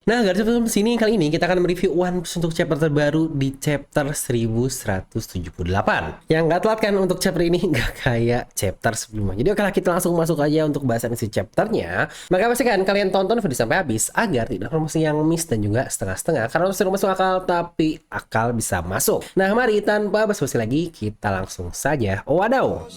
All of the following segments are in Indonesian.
Nah, garis film sini kali ini kita akan mereview One Piece untuk chapter terbaru di chapter 1178. Yang nggak telat kan untuk chapter ini nggak kayak chapter sebelumnya. Jadi oke lah, kita langsung masuk aja untuk bahasan isi chapternya. Maka pastikan kalian tonton video sampai habis agar tidak promosi yang miss dan juga setengah-setengah. Karena harus masuk akal tapi akal bisa masuk. Nah, mari tanpa basa-basi lagi kita langsung saja. Wadaw.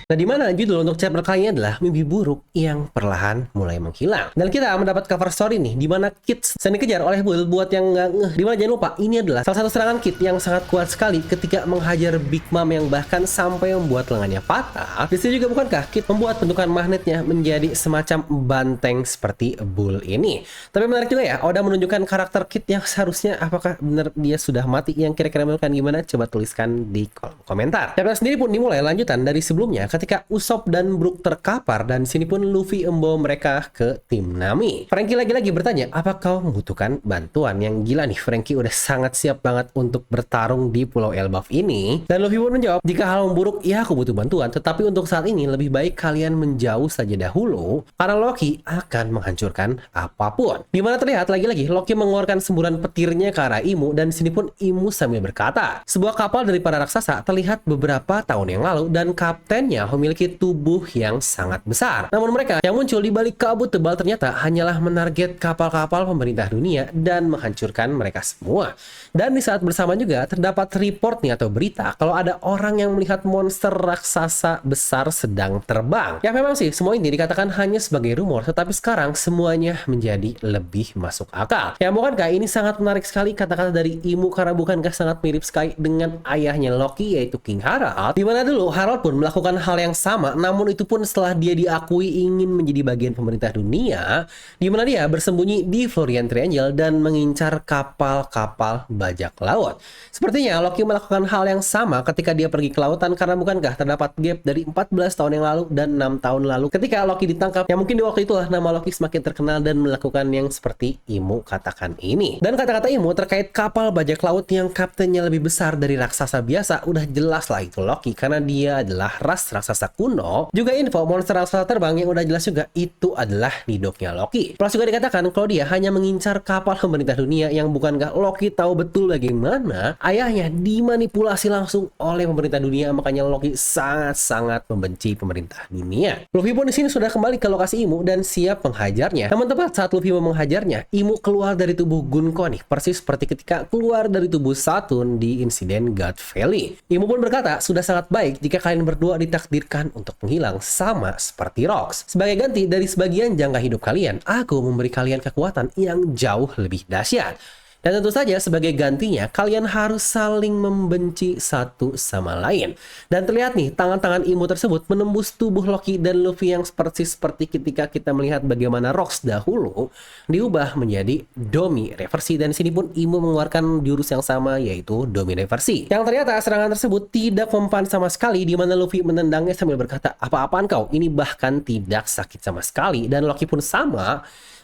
Nah, di mana judul untuk chapter kali ini adalah mimpi buruk yang perlahan mulai menghilang. Dan kita mendapat cover story nih, di mana Kid sedang dikejar oleh Bull buat yang nggak ngeh. Di mana jangan lupa, ini adalah salah satu serangan Kid yang sangat kuat sekali ketika menghajar Big Mom yang bahkan sampai membuat lengannya patah. Di sini juga bukankah Kid membuat bentukan magnetnya menjadi semacam banteng seperti Bull ini. Tapi menarik juga ya, Oda menunjukkan karakter Kid yang seharusnya apakah benar dia sudah mati, yang kira-kira menunjukkan gimana? Coba tuliskan di kolom komentar. Chapter sendiri pun dimulai lanjutan dari sebelumnya ketika Usopp dan Brook terkapar, dan sini pun Luffy membawa mereka ke tim Nami. Franky lagi-lagi bertanya, apa kau membutuhkan bantuan? Yang gila nih, Franky udah sangat siap banget untuk bertarung di Pulau Elbaf ini. Dan Luffy pun menjawab, jika hal memburuk, ya aku butuh bantuan, tetapi untuk saat ini lebih baik kalian menjauh saja dahulu, karena Loki akan menghancurkan apapun. Dimana terlihat lagi-lagi Loki mengeluarkan semburan petirnya ke arah Imu, dan sini pun Imu sambil berkata, sebuah kapal dari para raksasa terlihat beberapa tahun yang lalu, dan kaptennya memiliki tubuh yang sangat besar. Namun mereka yang muncul di balik kabut tebal ternyata hanyalah menarget kapal-kapal pemerintah dunia dan menghancurkan mereka semua. Dan di saat bersama juga terdapat report nih atau berita kalau ada orang yang melihat monster raksasa besar sedang terbang. Ya memang sih semua ini dikatakan hanya sebagai rumor, tetapi sekarang semuanya menjadi lebih masuk akal. Ya bukankah ini sangat menarik sekali kata-kata dari Imu, karena bukankah sangat mirip sekali dengan ayahnya Loki yaitu King Harald, di mana dulu Harald pun melakukan hal yang sama, namun itu pun setelah dia diakui ingin menjadi bagian pemerintah dunia, di mana dia bersembunyi di Florian Triangle dan mengincar kapal-kapal bajak laut. Sepertinya Loki melakukan hal yang sama ketika dia pergi ke lautan, karena bukankah terdapat gap dari 14 tahun yang lalu dan 6 tahun lalu ketika Loki ditangkap, yang mungkin di waktu itulah nama Loki semakin terkenal dan melakukan yang seperti Imu katakan ini. Dan kata-kata Imu terkait kapal bajak laut yang kaptennya lebih besar dari raksasa biasa, udah jelas lah itu Loki, karena dia adalah ras raksasa kuno. Juga info monster raksasa terbang yang udah jelas juga itu adalah nidoknya Loki. Plus juga dikatakan kalau dia hanya mengincar kapal pemerintah dunia, yang bukankah Loki tahu betul bagaimana ayahnya dimanipulasi langsung oleh pemerintah dunia, makanya Loki sangat-sangat membenci pemerintah dunia. Luffy pun di sini sudah kembali ke lokasi Imu dan siap menghajarnya. Namun tepat saat Luffy mau menghajarnya, Imu keluar dari tubuh Gunko nih, persis seperti ketika keluar dari tubuh Saturn di insiden God Valley. Imu pun berkata, sudah sangat baik jika kalian berdua ditakdirkan untuk menghilang sama seperti Rocks. Sebagai ganti dari sebagian jangka hidup kalian, aku memberi kalian kekuatan yang jauh lebih dahsyat. Dan tentu saja sebagai gantinya kalian harus saling membenci satu sama lain. Dan terlihat nih tangan-tangan Imu tersebut menembus tubuh Loki dan Luffy, yang seperti ketika kita melihat bagaimana Rocks dahulu diubah menjadi Domi Reversi. Dan di sini pun Imu mengeluarkan jurus yang sama yaitu Domi Reversi. Yang ternyata serangan tersebut tidak mempan sama sekali, di mana Luffy menendangnya sambil berkata, apa-apaan kau? Ini bahkan tidak sakit sama sekali. Dan Loki pun sama.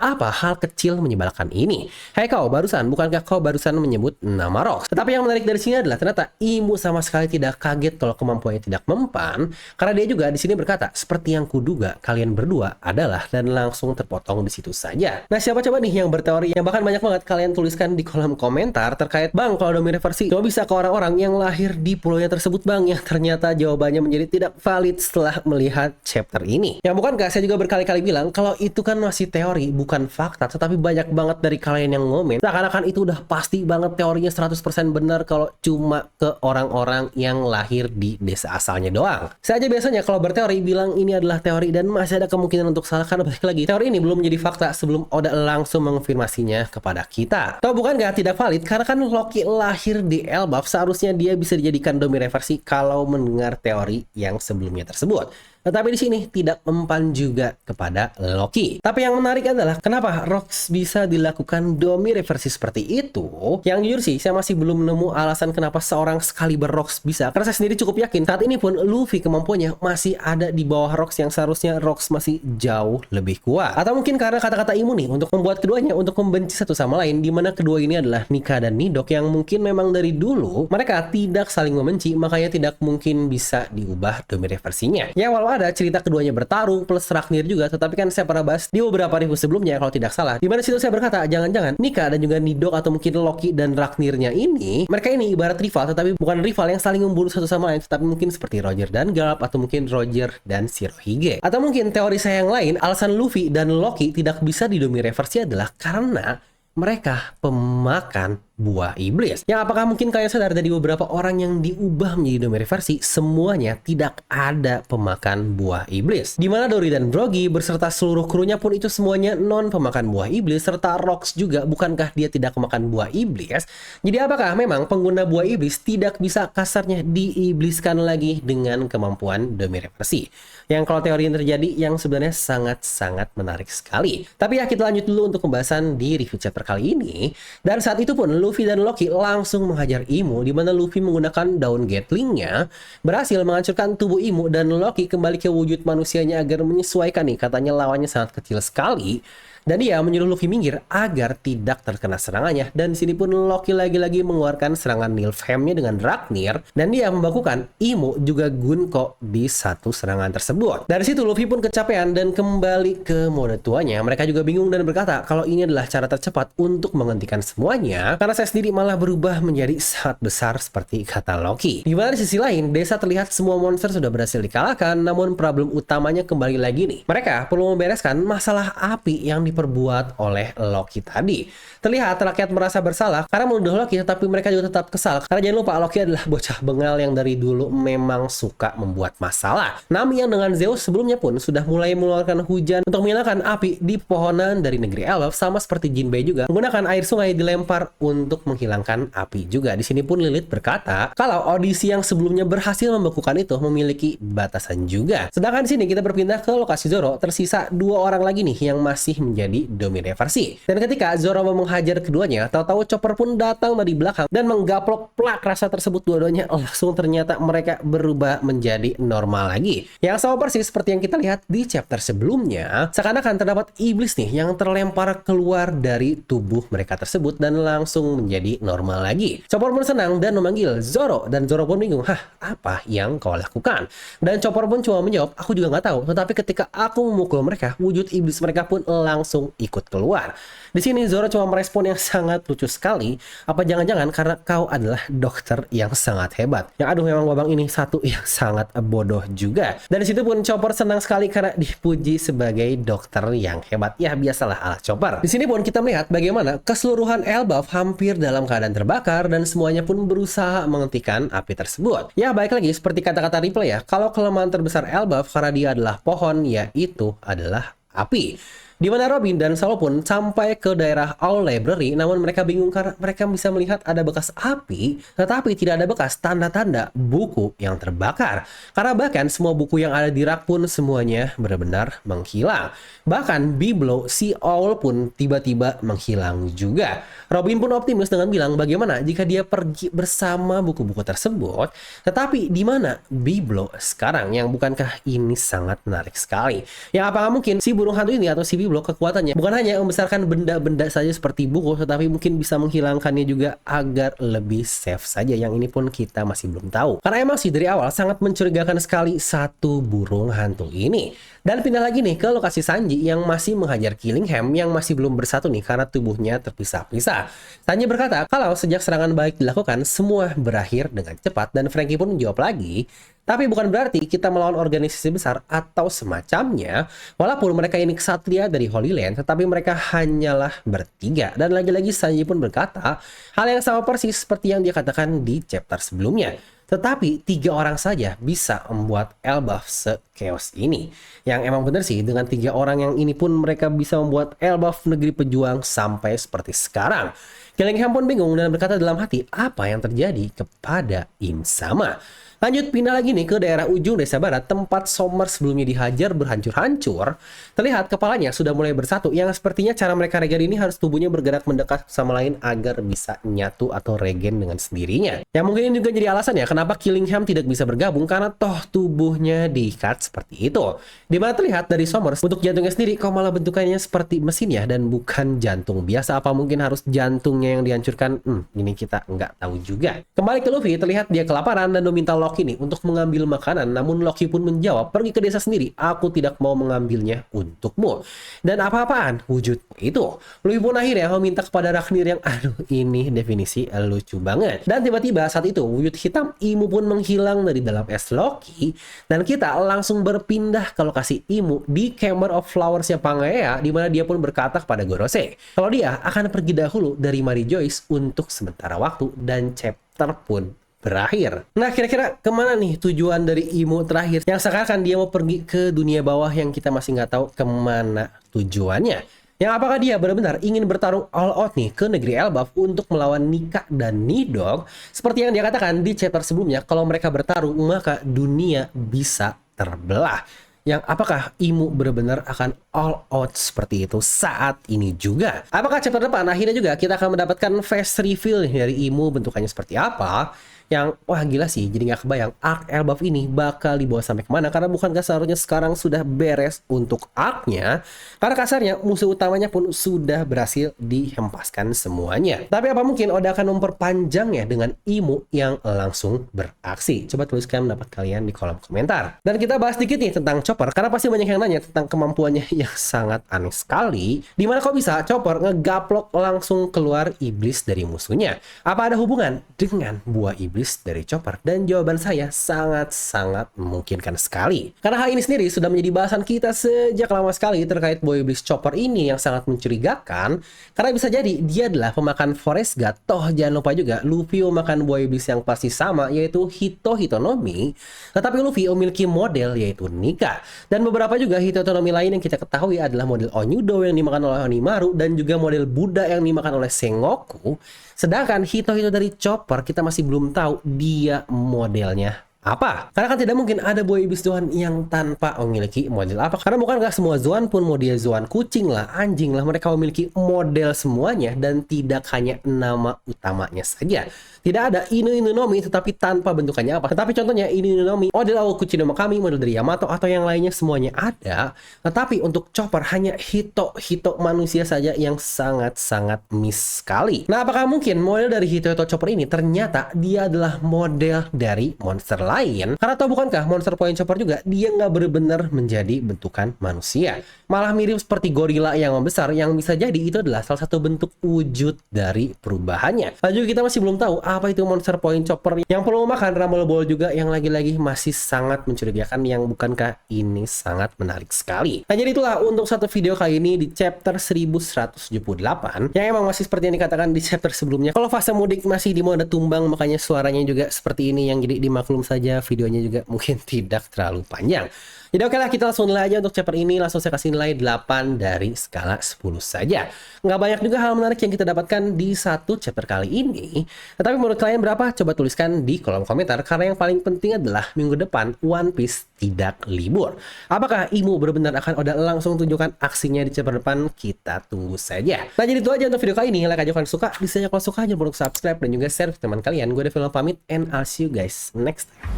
Apa hal kecil menyebalkan ini? Hai kau barusan, bukankah kau barusan menyebut nama Rocks? Tetapi yang menarik dari sini adalah ternyata Imu sama sekali tidak kaget kalau kemampuannya tidak mempan, karena dia juga di sini berkata, seperti yang kuduga kalian berdua adalah, dan langsung terpotong di situ saja. Nah, siapa coba nih yang berteori, yang bahkan banyak banget kalian tuliskan di kolom komentar terkait, bang, kalau Domi Reversi coba bisa ke orang-orang yang lahir di pulaunya tersebut bang, yang ternyata jawabannya menjadi tidak valid setelah melihat chapter ini. Yang bukankah saya juga berkali-kali bilang kalau itu kan masih teori, bukan fakta, tetapi banyak banget dari kalian yang ngomen seakan-akan itu udah pasti banget teorinya 100% benar kalau cuma ke orang-orang yang lahir di desa asalnya doang. Saya aja biasanya kalau berteori bilang ini adalah teori dan masih ada kemungkinan untuk salah, karena balik lagi teori ini belum menjadi fakta sebelum Oda langsung mengonfirmasinya kepada kita. Tahu bukan gak tidak valid, karena kan Loki lahir di Elbaf, seharusnya dia bisa dijadikan Domi Reversi kalau mendengar teori yang sebelumnya tersebut. Tetapi di sini tidak mempan juga kepada Loki. Tapi yang menarik adalah kenapa Rox bisa dilakukan Domi reversi seperti itu? Yang jujur sih, saya masih belum nemu alasan kenapa seorang Excalibur Rox bisa. Karena saya sendiri cukup yakin saat ini pun Luffy kemampuannya masih ada di bawah Rox, yang seharusnya Rox masih jauh lebih kuat. Atau mungkin karena kata-kata Imu nih untuk membuat keduanya untuk membenci satu sama lain, dimana kedua ini adalah Nika dan Nidok yang mungkin memang dari dulu mereka tidak saling membenci, makanya tidak mungkin bisa diubah Domi reversinya. Ya walau ada cerita keduanya bertarung plus Raknir juga, tetapi kan saya pernah bahas di beberapa review sebelumnya kalau tidak salah, dimana situ saya berkata jangan-jangan Nika dan juga Nidok atau mungkin Loki dan Raknirnya ini, mereka ini ibarat rival, tetapi bukan rival yang saling membunuh satu sama lain, tetapi mungkin seperti Roger dan Garp atau mungkin Roger dan Shirohige. Atau mungkin teori saya yang lain, alasan Luffy dan Loki tidak bisa di Domi reversi adalah karena mereka pemakan buah iblis. Yang apakah mungkin kalian sadar dari beberapa orang yang diubah menjadi Domi reversi, semuanya tidak ada pemakan buah iblis. Dimana Dory dan Brogy berserta seluruh krunya pun itu semuanya non pemakan buah iblis, serta Rox juga bukankah dia tidak memakan buah iblis? Jadi apakah memang pengguna buah iblis tidak bisa kasarnya diibliskan lagi dengan kemampuan Domi reversi? Yang kalau teori yang terjadi yang sebenarnya sangat-sangat menarik sekali. Tapi ya kita lanjut dulu untuk pembahasan di review chapter kali ini. Dan saat itu pun Luffy dan Loki langsung menghajar Imu, di mana Luffy menggunakan daun Gatling-nya berhasil menghancurkan tubuh Imu dan Loki kembali ke wujud manusianya agar menyesuaikan nih, katanya lawannya sangat kecil sekali. Dan dia menyuruh Luffy minggir agar tidak terkena serangannya. Dan di sini pun Loki lagi-lagi mengeluarkan serangan Nilfheimnya dengan Raknir, dan dia membakukan Imu juga Gunko di satu serangan tersebut. Dari situ Luffy pun kecapean dan kembali ke mode tuanya. Mereka juga bingung dan berkata kalau ini adalah cara tercepat untuk menghentikan semuanya, karena saya sendiri malah berubah menjadi sangat besar seperti kata Loki. Di mana di sisi lain, desa terlihat semua monster sudah berhasil dikalahkan, namun problem utamanya kembali lagi nih. Mereka perlu membereskan masalah api yang diperbuat oleh Loki tadi. Terlihat rakyat merasa bersalah karena menuduh Loki, tetapi mereka juga tetap kesal karena jangan lupa Loki adalah bocah bengal yang dari dulu memang suka membuat masalah. Nami yang dengan Zeus sebelumnya pun sudah mulai mengeluarkan hujan untuk menyalakan api di pohonan dari negeri Elbaf, sama seperti Jinbei juga menggunakan air sungai dilempar untuk menghilangkan api juga. Di sini pun Lilith berkata kalau audisi yang sebelumnya berhasil membekukan itu memiliki batasan juga. Sedangkan di sini kita berpindah ke lokasi Zoro, tersisa 2 orang lagi nih yang masih menjadi Domi reversi. Dan ketika Zoro mau menghajar keduanya, tahu-tahu Chopper pun datang dari belakang dan menggaplok plak rasa tersebut. Dua-duanya langsung ternyata mereka berubah menjadi normal lagi. Yang sama persis seperti yang kita lihat di chapter sebelumnya, seakan-akan terdapat iblis nih yang terlempar keluar dari tubuh mereka tersebut dan langsung menjadi normal lagi. Chopper pun senang dan memanggil Zoro, dan Zoro pun bingung, apa yang kau lakukan? Dan Chopper pun cuma menjawab, aku juga nggak tahu, tetapi ketika aku memukul mereka, wujud iblis mereka pun langsung ikut keluar. Di sini Zoro cuma merespon yang sangat lucu sekali, apa jangan-jangan karena kau adalah dokter yang sangat hebat. Yang aduh, memang babang ini satu yang sangat bodoh juga. Dan di situ pun Chopper senang sekali karena dipuji sebagai dokter yang hebat. Ya biasalah ala Chopper. Di sini pun kita melihat bagaimana keseluruhan Elbaf hampir dalam keadaan terbakar dan semuanya pun berusaha menghentikan api tersebut. Ya baik lagi seperti kata-kata replay ya, kalau kelemahan terbesar Elbaf karena dia adalah pohon, yaitu adalah api. Di mana Robin dan Solo pun sampai ke daerah Owl Library, namun mereka bingung karena mereka bisa melihat ada bekas api, tetapi tidak ada bekas tanda-tanda buku yang terbakar. Karena bahkan semua buku yang ada di rak pun semuanya benar-benar menghilang. Bahkan Biblo, si Owl pun tiba-tiba menghilang juga. Robin pun optimis dengan bilang bagaimana jika dia pergi bersama buku-buku tersebut, tetapi di mana Biblo sekarang? Yang bukankah ini sangat menarik sekali? Yang apakah mungkin si burung hantu ini atau si Biblo kekuatannya bukan hanya membesarkan benda-benda saja seperti buku, tetapi mungkin bisa menghilangkannya juga agar lebih safe saja. Yang ini pun kita masih belum tahu. Karena emang sih dari awal sangat mencurigakan sekali satu burung hantu ini. Dan pindah lagi nih ke lokasi Sanji yang masih menghajar Killingham yang masih belum bersatu nih karena tubuhnya terpisah-pisah. Sanji berkata kalau sejak serangan balik dilakukan semua berakhir dengan cepat, dan Franky pun menjawab lagi, tapi bukan berarti kita melawan organisasi besar atau semacamnya. Walaupun mereka ini ksatria dari Holy Land, tetapi mereka hanyalah bertiga. Dan lagi-lagi Sanji pun berkata hal yang sama persis seperti yang dia katakan di chapter sebelumnya. Tetapi 3 orang saja bisa membuat Elbaf se-chaos ini. Yang emang bener sih, dengan 3 orang yang ini pun mereka bisa membuat Elbaf negeri pejuang sampai seperti sekarang. Killingham pun bingung dan berkata dalam hati, apa yang terjadi kepada Im Sama? Lanjut pindah lagi nih ke daerah ujung desa barat tempat Somers sebelumnya dihajar berhancur-hancur. Terlihat kepalanya sudah mulai bersatu yang sepertinya cara mereka regen ini harus tubuhnya bergerak mendekat sama lain agar bisa nyatu atau regen dengan sendirinya. Yang mungkin ini juga jadi alasan ya kenapa Killingham tidak bisa bergabung karena toh tubuhnya diikat seperti itu. Dimana terlihat dari Somers untuk jantungnya sendiri kok malah bentukannya seperti mesin ya dan bukan jantung biasa, apa mungkin harus jantungnya yang dihancurkan? Ini kita nggak tahu juga. Kembali ke Luffy, terlihat dia kelaparan dan meminta Loki nih untuk mengambil makanan, namun Loki pun menjawab, pergi ke desa sendiri, aku tidak mau mengambilnya untukmu. Dan apa-apaan wujudmu itu. Luffy pun akhirnya meminta kepada Ragnir yang aduh ini definisi lucu banget. Dan tiba-tiba saat itu wujud hitam Imu pun menghilang dari dalam es Loki dan kita langsung berpindah ke lokasi Imu di Chamber of Flowers-nya Pangaea, di mana dia pun berkata kepada Gorosei kalau dia akan pergi dahulu dari Mary Joyce untuk sementara waktu dan chapter pun berakhir. Nah, kira-kira kemana nih tujuan dari Imu terakhir? Yang seakan dia mau pergi ke dunia bawah yang kita masih nggak tahu kemana tujuannya. Yang apakah dia benar-benar ingin bertarung all out nih ke negeri Elbaf untuk melawan Nika dan Nidog? Seperti yang dia katakan di chapter sebelumnya, kalau mereka bertarung maka dunia bisa terbelah. Yang apakah Imu benar-benar akan all out seperti itu saat ini juga? Apakah chapter depan akhirnya juga kita akan mendapatkan face reveal dari Imu, bentukannya seperti apa? Yang wah gila sih, jadi nggak kebayang arc Elbaf ini bakal dibawa sampai kemana, karena bukankah seharusnya sekarang sudah beres untuk arc-nya, karena kasarnya musuh utamanya pun sudah berhasil dihempaskan semuanya. Tapi apa mungkin Oda akan memperpanjangnya dengan Imu yang langsung beraksi? Coba tuliskan pendapat kalian di kolom komentar. Dan kita bahas dikit nih tentang Chopper, karena pasti banyak yang nanya tentang kemampuannya yang sangat aneh sekali. Dimana kok bisa Chopper ngegaplok langsung keluar iblis dari musuhnya? Apa ada hubungan dengan buah iblis dari Chopper? Dan jawaban saya sangat-sangat memungkinkan sekali. Karena hal ini sendiri sudah menjadi bahasan kita sejak lama sekali terkait buah iblis Chopper ini yang sangat mencurigakan. Karena bisa jadi dia adalah pemakan Forest God. Toh jangan lupa juga Luffy memakan buah iblis yang pasti sama, yaitu Hitohitonomi. Tetapi Luffy memiliki model yaitu Nika. Dan beberapa juga Hitohitonomi lain yang kita ketahui adalah model Onyudo yang dimakan oleh Onimaru dan juga model Buddha yang dimakan oleh Sengoku. Sedangkan Hitohito dari Chopper kita masih belum tahu dia modelnya apa. Karena kan tidak mungkin ada buah iblis Zoan yang tanpa memiliki model apa. Karena bukan nggak semua Zoan pun model Zoan kucing lah, anjing lah, mereka memiliki model semuanya dan tidak hanya nama utamanya saja. Tidak ada Inu-Inu-Nomi tetapi tanpa bentukannya apa. Tetapi contohnya Inu-Inu-Nomi, model Aokuchi no Kami, model dari Yamato atau yang lainnya semuanya ada. Tetapi untuk Chopper hanya Hito manusia saja yang sangat-sangat miss sekali. Nah, apakah mungkin model dari Hito Chopper ini ternyata dia adalah model dari monster lain? Karena tahu bukankah Monster Point Chopper juga dia nggak benar-benar menjadi bentukan manusia, malah mirip seperti gorila yang membesar, yang bisa jadi itu adalah salah satu bentuk wujud dari perubahannya. Lalu kita masih belum tahu apa itu Monster Point Chopper yang perlu makan Rumble Ball juga, yang lagi-lagi masih sangat mencurigakan, yang bukankah ini sangat menarik sekali. Nah, jadi itulah untuk satu video kali ini di chapter 1178 yang emang masih seperti yang dikatakan di chapter sebelumnya. Kalau fase mudik masih di mode tumbang, makanya suaranya juga seperti ini, yang jadi dimaklum saja videonya juga mungkin tidak terlalu panjang. Jadi oke lah, kita langsung nilai aja untuk chapter ini. Langsung saya kasih nilai 8 dari skala 10 saja. Nggak banyak juga hal menarik yang kita dapatkan di satu chapter kali ini. Tetapi menurut kalian berapa? Coba tuliskan di kolom komentar. Karena yang paling penting adalah minggu depan One Piece tidak libur. Apakah Imu benar-benar akan Oda langsung tunjukkan aksinya di chapter depan? Kita tunggu saja. Nah, jadi itu aja untuk video kali ini. Like aja kalau suka. Bisa aja kalau suka, jangan lupa subscribe dan juga share ke teman kalian. Gue Devil pamit and I'll see you guys next time.